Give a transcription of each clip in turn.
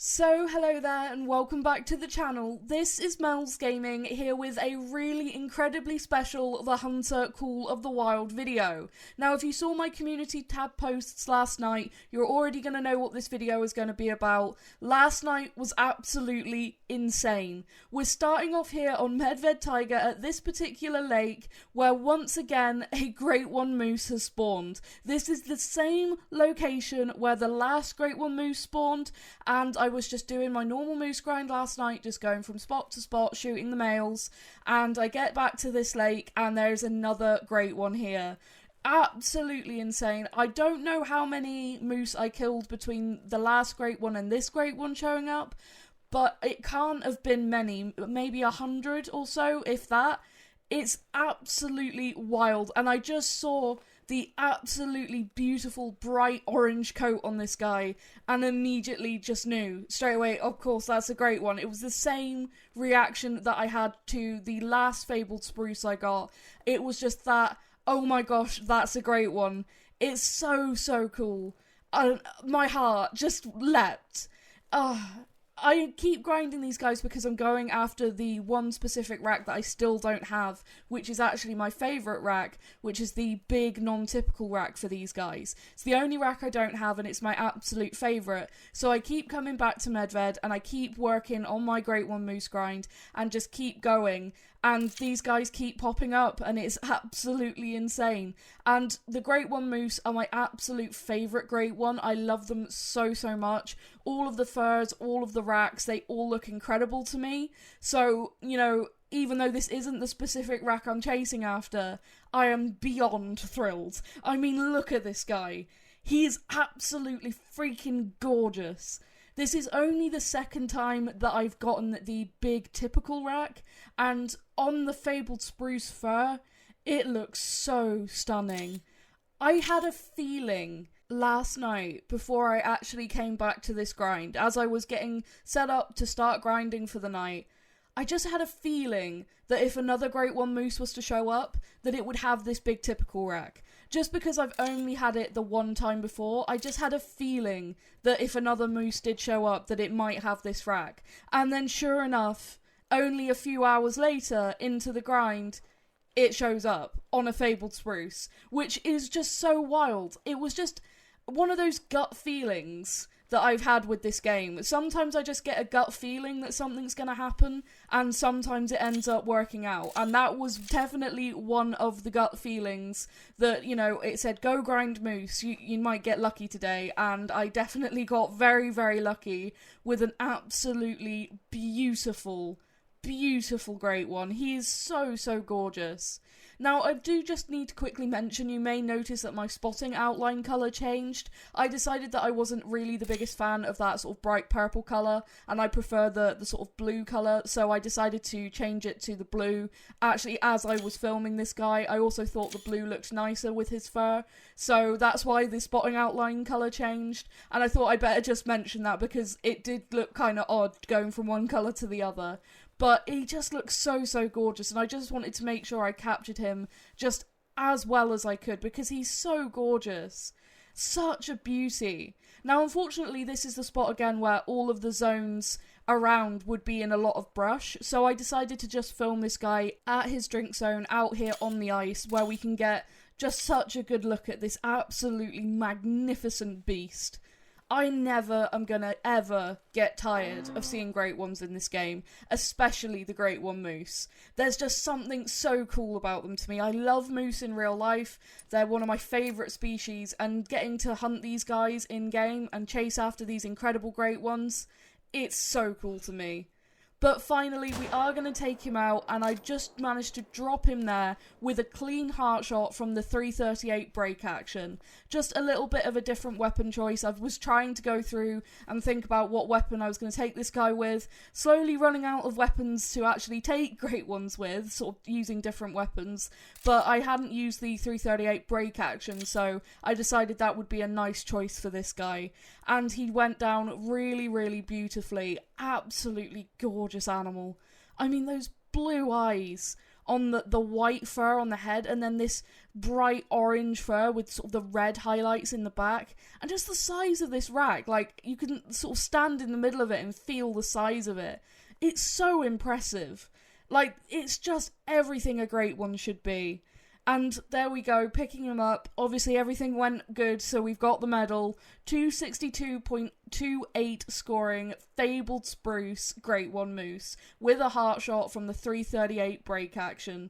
So hello there and welcome back to the channel. This is Mel's Gaming here with a really incredibly special The Hunter Call of the Wild video. Now if you saw my community tab posts last night, you're already going to know what this video is going to be about. Last night was absolutely insane. We're starting off here on Medved Tiger at this particular lake where once again a Great One Moose has spawned. This is the same location where the last Great One Moose spawned, and I was just doing my normal moose grind last night, just going from spot to spot, shooting the males, and I get back to this lake and there's another great one here. Absolutely insane. I don't know how many moose I killed between the last great one and this great one showing up, but it can't have been many, maybe 100 or so, if that. It's absolutely wild, and I just saw the absolutely beautiful bright orange coat on this guy and immediately just knew straight away, of course, that's a great one. It was the same reaction that I had to the last fabled spruce I got. It was just that, oh my gosh, that's a great one. It's so cool. My heart just leapt. I keep grinding these guys because I'm going after the one specific rack that I still don't have, which is actually my favourite rack, which is the big non-typical rack for these guys. It's the only rack I don't have and it's my absolute favourite. So I keep coming back to Medved and I keep working on my Great One Moose grind and just keep going. And these guys keep popping up and it's absolutely insane. And the Great One Moose are my absolute favourite Great One. I love them so much. All of the furs, all of the racks, they all look incredible to me. So, you know, even though this isn't the specific rack I'm chasing after, I am beyond thrilled. I mean, look at this guy. He is absolutely freaking gorgeous. This is only the second time that I've gotten the big typical rack, and on the fabled spruce fur, it looks so stunning. I had a feeling last night before I actually came back to this grind, as I was getting set up to start grinding for the night, I just had a feeling that if another Great One Moose was to show up, that it would have this big typical rack. Just because I've only had it the one time before, I just had a feeling that if another moose did show up, that it might have this rack. And then sure enough, only a few hours later into the grind, it shows up on a fabled spruce, which is just so wild. It was just one of those gut feelings that I've had with this game. Sometimes I just get a gut feeling that something's going to happen, and sometimes it ends up working out. And that was definitely one of the gut feelings that, you know, it said, go grind moose, you might get lucky today. And I definitely got very lucky with an absolutely beautiful Great One. He is so gorgeous. Now, I do just need to quickly mention, you may notice that my spotting outline colour changed. I decided that I wasn't really the biggest fan of that sort of bright purple colour, and I prefer the sort of blue colour, so I decided to change it to the blue. Actually, as I was filming this guy, I also thought the blue looked nicer with his fur, so that's why the spotting outline colour changed, and I thought I'd better just mention that because it did look kind of odd going from one colour to the other. But he just looks so gorgeous, and I just wanted to make sure I captured him just as well as I could, because he's so gorgeous. Such a beauty. Now, unfortunately, this is the spot again where all of the zones around would be in a lot of brush, so I decided to just film this guy at his drink zone out here on the ice, where we can get just such a good look at this absolutely magnificent beast. I never am gonna ever get tired of seeing Great Ones in this game, especially the Great One Moose. There's just something so cool about them to me. I love moose in real life, they're one of my favourite species, and getting to hunt these guys in-game and chase after these incredible Great Ones, it's so cool to me. But finally, we are going to take him out, and I just managed to drop him there with a clean heart shot from the 338 break action. Just a little bit of a different weapon choice. I was trying to go through and think about what weapon I was going to take this guy with, slowly running out of weapons to actually take Great Ones with, sort of using different weapons, but I hadn't used the 338 break action, so I decided that would be a nice choice for this guy. And he went down really beautifully. Absolutely gorgeous animal. I mean, those blue eyes on the white fur on the head, and then this bright orange fur with sort of the red highlights in the back, and just the size of this rack, like, you can sort of stand in the middle of it and feel the size of it. It's so impressive. Like, it's just everything a great one should be. And there we go, picking him up. Obviously everything went good, so we've got the medal. 262.28 scoring, fabled spruce, Great One Moose, with a heart shot from the 338 break action.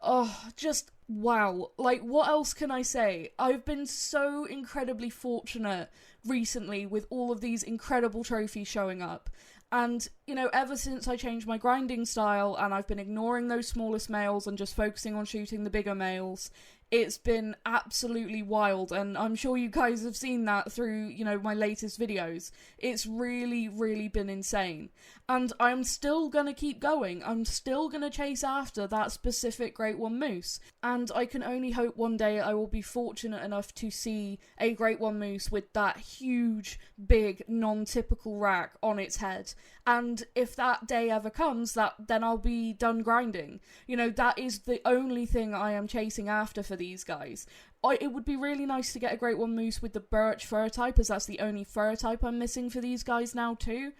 Oh, just wow. Like, what else can I say? I've been so incredibly fortunate recently with all of these incredible trophies showing up. And, you know, ever since I changed my grinding style and I've been ignoring those smallest males and just focusing on shooting the bigger males, it's been absolutely wild, and I'm sure you guys have seen that through, you know, my latest videos. It's really, really been insane. And I'm still gonna keep going. I'm still gonna chase after that specific Great One Moose. And I can only hope one day I will be fortunate enough to see a Great One Moose with that huge, big, non-typical rack on its head. And if that day ever comes, then I'll be done grinding. You know, that is the only thing I am chasing after for these guys. It would be really nice to get a Great One Moose with the birch fur type, as that's the only fur type I'm missing for these guys now too.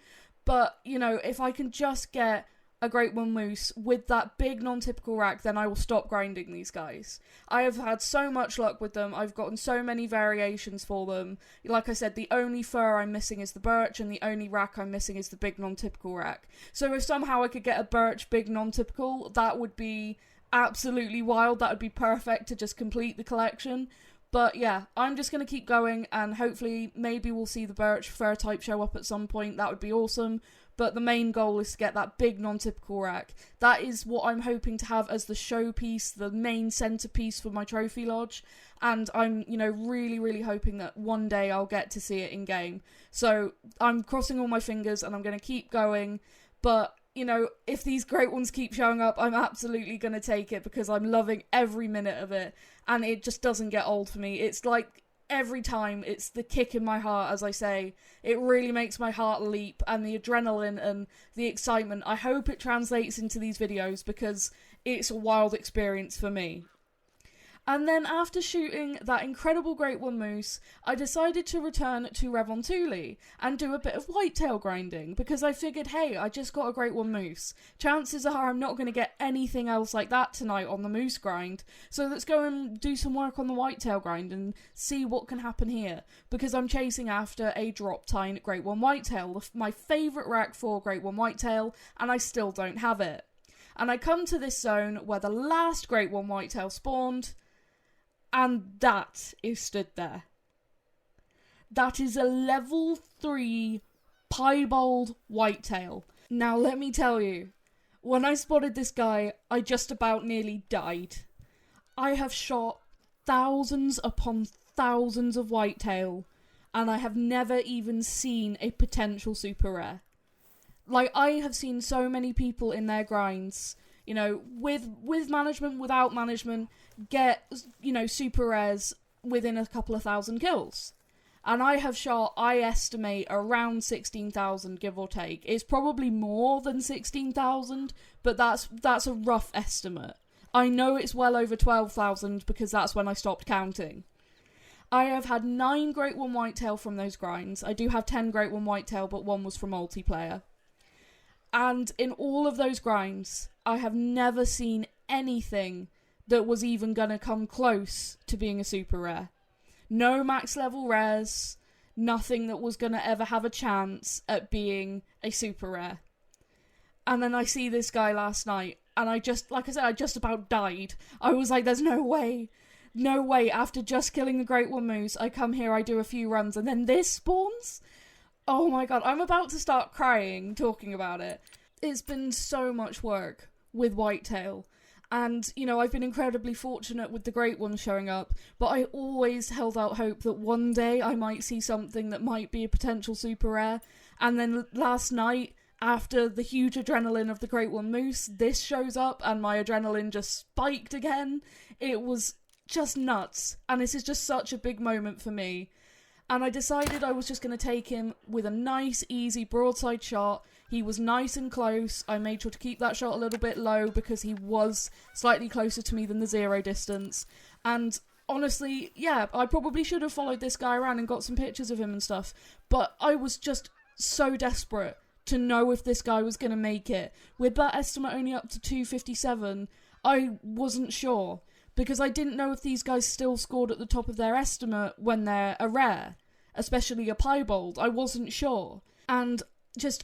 But, you know, if I can just get a Great One Moose with that big non-typical rack, then I will stop grinding these guys. I have had so much luck with them. I've gotten so many variations for them. Like I said, the only fur I'm missing is the birch, and the only rack I'm missing is the big non-typical rack. So if somehow I could get a birch big non-typical, that would be absolutely wild. That would be perfect to just complete the collection. But yeah, I'm just going to keep going, and hopefully maybe we'll see the birch fur type show up at some point. That would be awesome. But the main goal is to get that big non-typical rack. That is what I'm hoping to have as the showpiece, the main centerpiece for my trophy lodge. And I'm, you know, really, really hoping that one day I'll get to see it in game. So I'm crossing all my fingers and I'm going to keep going. But, you know, if these great ones keep showing up, I'm absolutely going to take it, because I'm loving every minute of it. And it just doesn't get old for me. It's like, every time, it's the kick in my heart, as I say. It really makes my heart leap, and the adrenaline and the excitement. I hope it translates into these videos, because it's a wild experience for me. And then after shooting that incredible Great One Moose, I decided to return to Revontuli and do a bit of whitetail grinding, because I figured, hey, I just got a Great One Moose. Chances are I'm not going to get anything else like that tonight on the moose grind, so let's go and do some work on the whitetail grind and see what can happen here, because I'm chasing after a drop tine Great One Whitetail, my favourite rack for Great One Whitetail, and I still don't have it. And I come to this zone where the last Great One Whitetail spawned, and that is stood there. That is a level 3 Piebald Whitetail. Now let me tell you, when I spotted this guy, I just about nearly died. I have shot thousands upon thousands of whitetail, and I have never even seen a potential super rare. Like, I have seen so many people in their grinds, you know, with management, without management, get, you know, super rares within a couple of thousand kills. And I have shot, I estimate, around 16,000, give or take. It's probably more than 16,000, but that's a rough estimate. I know it's well over 12,000, because that's when I stopped counting. I have had 9 Great One Whitetail from those grinds. I do have 10 Great One Whitetail, but one was from multiplayer. And in all of those grinds, I have never seen anything that was even gonna come close to being a super rare. No max level rares, nothing that was gonna ever have a chance at being a super rare. And then I see this guy last night, and I just, like I said, I just about died. I was like, there's no way. No way, after just killing the Great One Moose, I come here, I do a few runs, and then this spawns? Oh my god, I'm about to start crying talking about it. It's been so much work with whitetail. And, you know, I've been incredibly fortunate with the great ones showing up, but I always held out hope that one day I might see something that might be a potential super rare. And then last night, after the huge adrenaline of the Great One Moose, this shows up and my adrenaline just spiked again. It was just nuts. And this is just such a big moment for me. And I decided I was just going to take him with a nice, easy broadside shot. He was nice and close. I made sure to keep that shot a little bit low because he was slightly closer to me than the 0 distance. And honestly, yeah, I probably should have followed this guy around and got some pictures of him and stuff. But I was just so desperate to know if this guy was going to make it. With that estimate only up to 257, I wasn't sure. Because I didn't know if these guys still scored at the top of their estimate when they're a rare. Especially a Piebald. I wasn't sure. And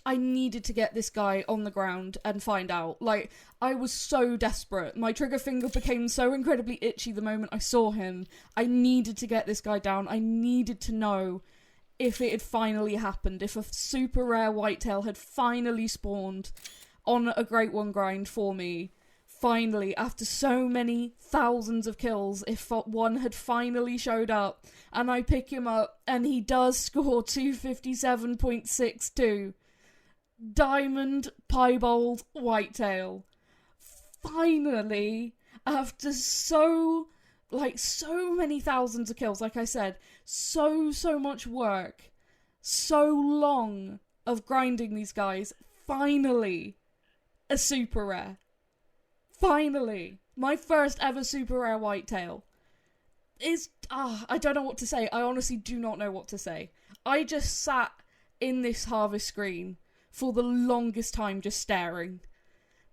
I needed to get this guy on the ground and find out. Like, I was so desperate. My trigger finger became so incredibly itchy the moment I saw him. I needed to get this guy down. I needed to know if it had finally happened. If a super rare whitetail had finally spawned on a Great One grind for me. Finally, after so many thousands of kills, if one had finally showed up, and I pick him up, and he does score 257.62. Diamond Piebald Whitetail. Finally, after so many thousands of kills, like I said, so much work, so long of grinding these guys, finally, a super rare. Finally, my first ever super rare whitetail I don't know what to say. I honestly do not know what to say. I just sat in this harvest screen for the longest time just staring.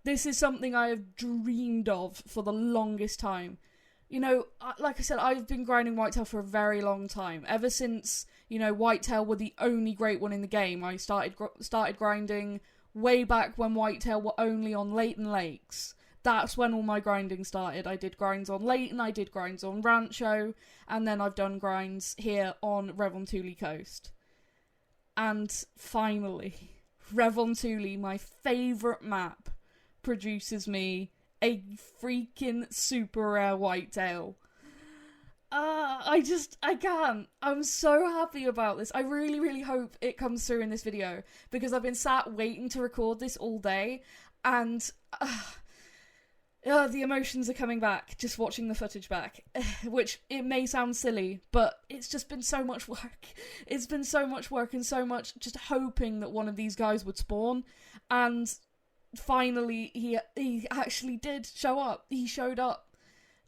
This is something I have dreamed of for the longest time. You know, like I said, I've been grinding whitetail for a very long time. Ever since, whitetail were the only Great One in the game. I started grinding way back when whitetail were only on Leighton Lakes. That's when all my grinding started. I did grinds on Leighton, I did grinds on Rancho, and then I've done grinds here on Revon-Tule Coast. And finally, Revon-Tule, my favourite map, produces me a freaking super rare whitetail. I can't. I'm so happy about this. I really, really hope it comes through in this video, because I've been sat waiting to record this all day, and the emotions are coming back just watching the footage back, which it may sound silly, but it's just been so much work. It's been so much work and so much just hoping that one of these guys would spawn, and finally he actually did show up. He showed up,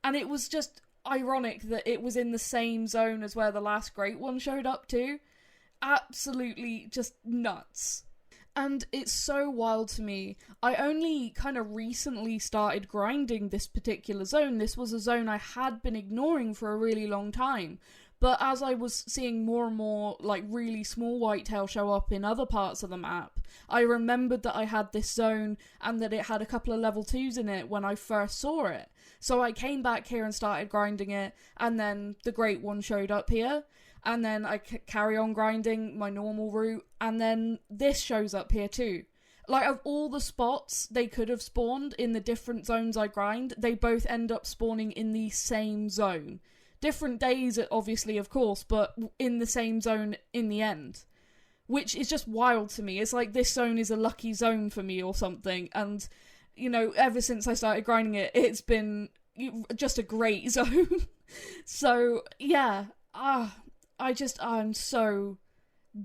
and it was just ironic that it was in the same zone as where the last Great One showed up too. Absolutely just nuts. And it's so wild to me. I only kind of recently started grinding this particular zone. This was a zone I had been ignoring for a really long time. But as I was seeing more and more, really small whitetail show up in other parts of the map, I remembered that I had this zone and that it had a couple of level 2s in it when I first saw it. So I came back here and started grinding it, and then the Great One showed up here. And then I carry on grinding my normal route, and then this shows up here too. Of all the spots they could have spawned in the different zones I grind, they both end up spawning in the same zone. Different days, obviously, of course, but in the same zone in the end. Which is just wild to me. It's like this zone is a lucky zone for me or something, and, ever since I started grinding it, it's been just a great zone. So, yeah, I'm so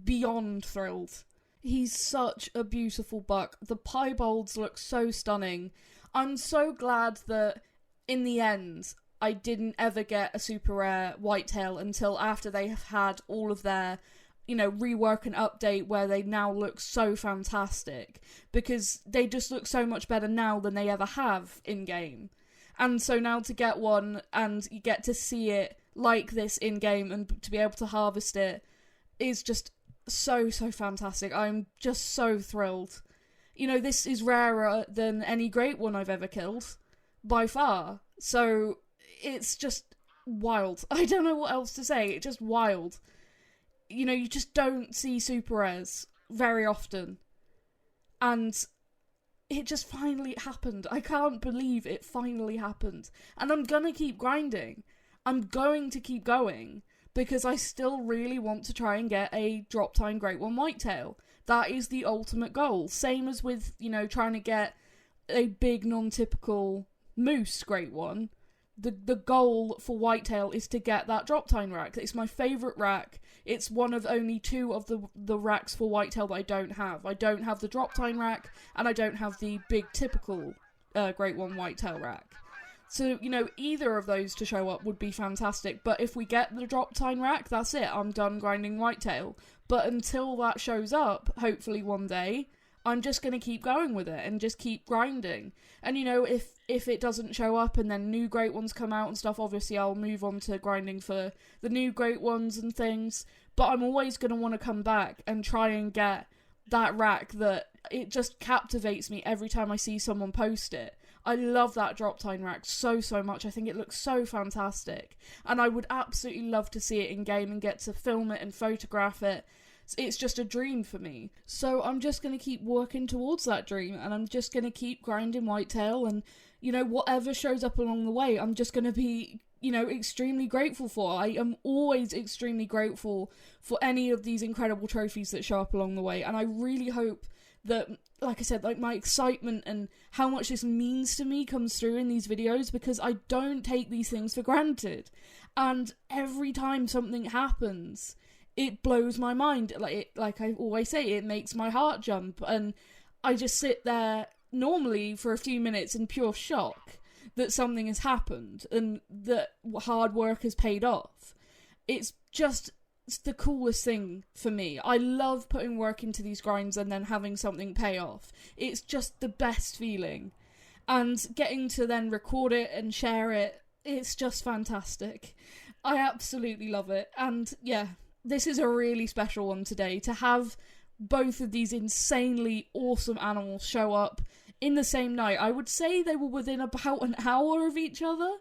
beyond thrilled. He's such a beautiful buck. The Piebalds look so stunning. I'm so glad that, in the end, I didn't ever get a super rare whitetail until after they have had all of their, rework and update where they now look so fantastic. Because they just look so much better now than they ever have in-game. And so now to get one and you get to see it like this in-game and to be able to harvest it is just so fantastic. I'm just so thrilled. This is rarer than any Great One I've ever killed, by far. So it's just wild. I don't know what else to say. It's just wild. You just don't see super rares very often. And it just finally happened. I can't believe it finally happened. And I'm gonna keep grinding. I'm going to keep going because I still really want to try and get a drop time Great One whitetail. That is the ultimate goal. Same as with, trying to get a big non-typical moose Great One. the goal for Whitetail is to get that drop tine rack. It's my favourite rack. It's one of only 2 of the racks for Whitetail that I don't have. I don't have the drop tine rack, and I don't have the big typical Great One Whitetail rack. So, you know, either of those to show up would be fantastic, but if we get the drop tine rack, that's it, I'm done grinding Whitetail. But until that shows up, hopefully one day, I'm just going to keep going with it and just keep grinding. And, you know, if it doesn't show up and then new Great Ones come out and stuff, obviously I'll move on to grinding for the new Great Ones and things. But I'm always going to want to come back and try and get that rack that it just captivates me every time I see someone post it. I love that drop tine rack so much. I think it looks so fantastic. And I would absolutely love to see it in game and get to film it and photograph it. It's just a dream for me. So I'm just going to keep working towards that dream, and I'm just going to keep grinding Whitetail, and, you know, whatever shows up along the way, I'm just going to be, you know, extremely grateful for. I am always extremely grateful for any of these incredible trophies that show up along the way, and I really hope that, like I said, like my excitement and how much this means to me comes through in these videos, because I don't take these things for granted. And every time something happens, it blows my mind. Like I always say, it makes my heart jump, and I just sit there normally for a few minutes in pure shock that something has happened and that hard work has paid off. It's the coolest thing for me. I love putting work into these grinds and then having something pay off. It's just the best feeling. And getting to then record it and share it, it's just fantastic. I absolutely love it. And yeah, this is a really special one today. To have both of these insanely awesome animals show up in the same night, I would say they were within about an hour of each other,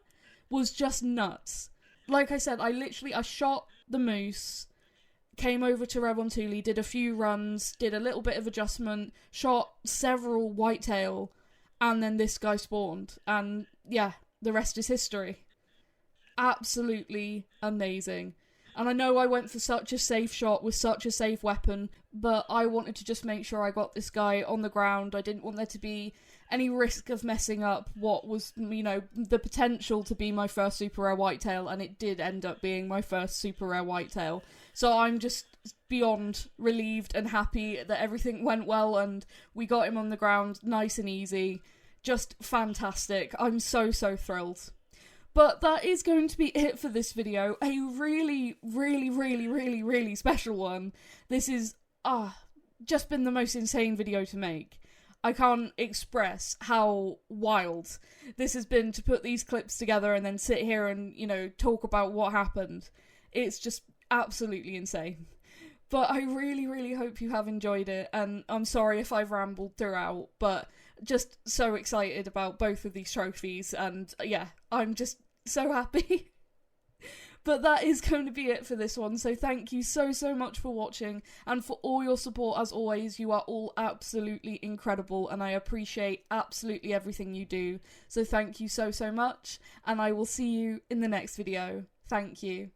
was just nuts. Like I said, I shot the moose, came over to Red One Thule, did a few runs, did a little bit of adjustment, shot several Whitetail, and then this guy spawned. And yeah, the rest is history. Absolutely amazing. And I know I went for such a safe shot with such a safe weapon, but I wanted to just make sure I got this guy on the ground. I didn't want there to be any risk of messing up what was, you know, the potential to be my first super rare Whitetail, and it did end up being my first super rare Whitetail. So I'm just beyond relieved and happy that everything went well and we got him on the ground nice and easy. Just fantastic. I'm so thrilled. But that is going to be it for this video. A really special one. This is, just been the most insane video to make. I can't express how wild this has been to put these clips together and then sit here and, you know, talk about what happened. It's just absolutely insane. But I really hope you have enjoyed it, and I'm sorry if I've rambled throughout, but just so excited about both of these trophies, and yeah, I'm just so happy. But that is going to be it for this one, so thank you so much for watching, and for all your support as always. You are all absolutely incredible, and I appreciate absolutely everything you do. So thank you so much, and I will see you in the next video. Thank you.